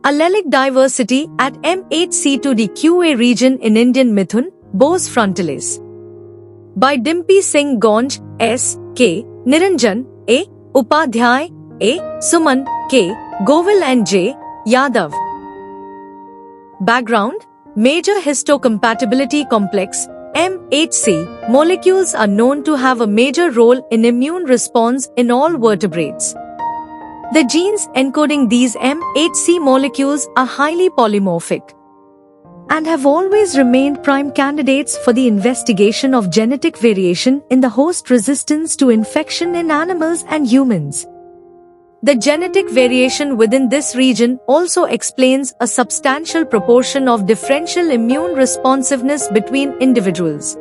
Allelic diversity at MHC2D region in Indian Mithun, Bose frontalis. By Dimpy Singh Gonj, S. K. Niranjan, A. Upadhyay, A. Suman, K. Govil and J. Yadav. Background: Major histocompatibility complex MHC molecules are known to have a major role in immune response in all vertebrates. The genes encoding these MHC molecules are highly polymorphic and have always remained prime candidates for the investigation of genetic variation in the host resistance to infection in animals and humans. The genetic variation within this region also explains a substantial proportion of differential immune responsiveness between individuals.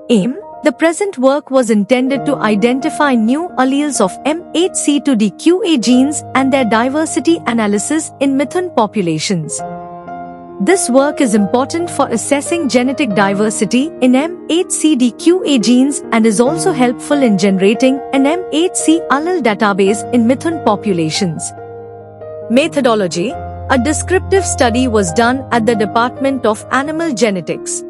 AIM: the present work was intended to identify new alleles of MHC2D genes and their diversity analysis in Mithun populations. This work is important for assessing genetic diversity in MHC-DQA genes and is also helpful in generating an MHC allele database in Mithun populations. Methodology: a descriptive study was done at the Department of Animal Genetics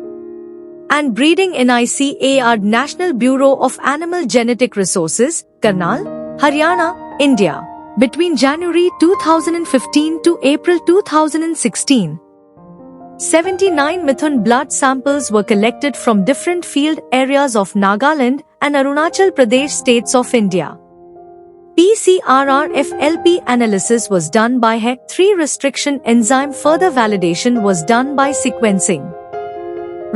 and Breeding NICAR National Bureau of Animal Genetic Resources, Karnal, Haryana, India, between January 2015 to April 2016. 79 Mithun blood samples were collected from different field areas of Nagaland and Arunachal Pradesh states of India. PCR-FLP analysis was done by HEC3 restriction enzyme. Further validation was done by sequencing.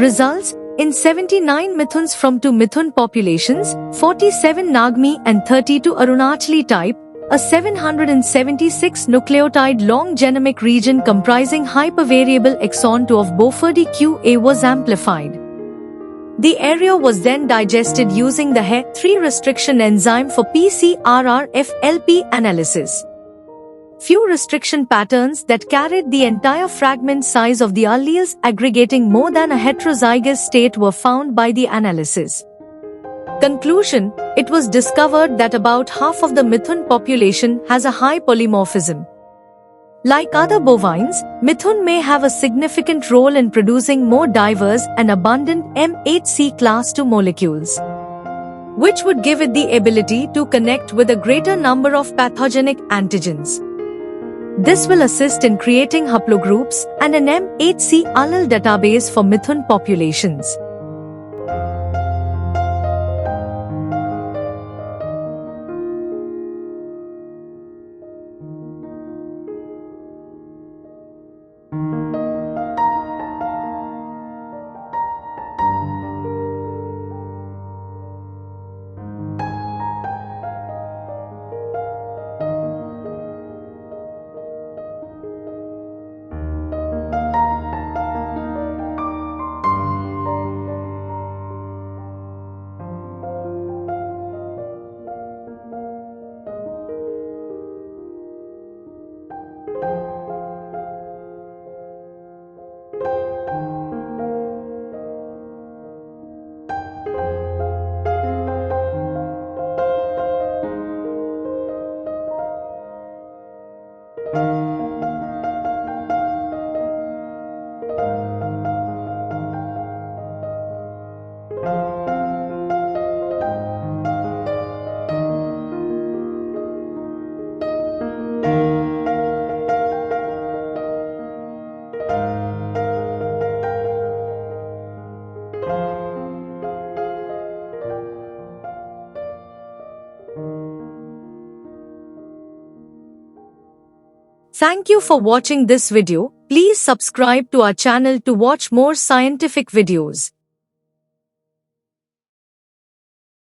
Results: in 79 Mithuns from 2 Mithun populations, 47 Nagmi and 32 Arunachali type, a 776 nucleotide long genomic region comprising hypervariable exon 2 of Bofordi QA was amplified. The area was then digested using the HEC3 restriction enzyme for PCR-FLP analysis. Few restriction patterns that carried the entire fragment size of the alleles aggregating more than a heterozygous state were found by the analysis. Conclusion: it was discovered that about half of the Mithun population has a high polymorphism. Like other bovines, Mithun may have a significant role in producing more diverse and abundant MHC class II molecules, which would give it the ability to connect with a greater number of pathogenic antigens. This will assist in creating haplogroups and an MHC allele database for Mithun populations. Thank you for watching this video. Please subscribe to our channel to watch more scientific videos.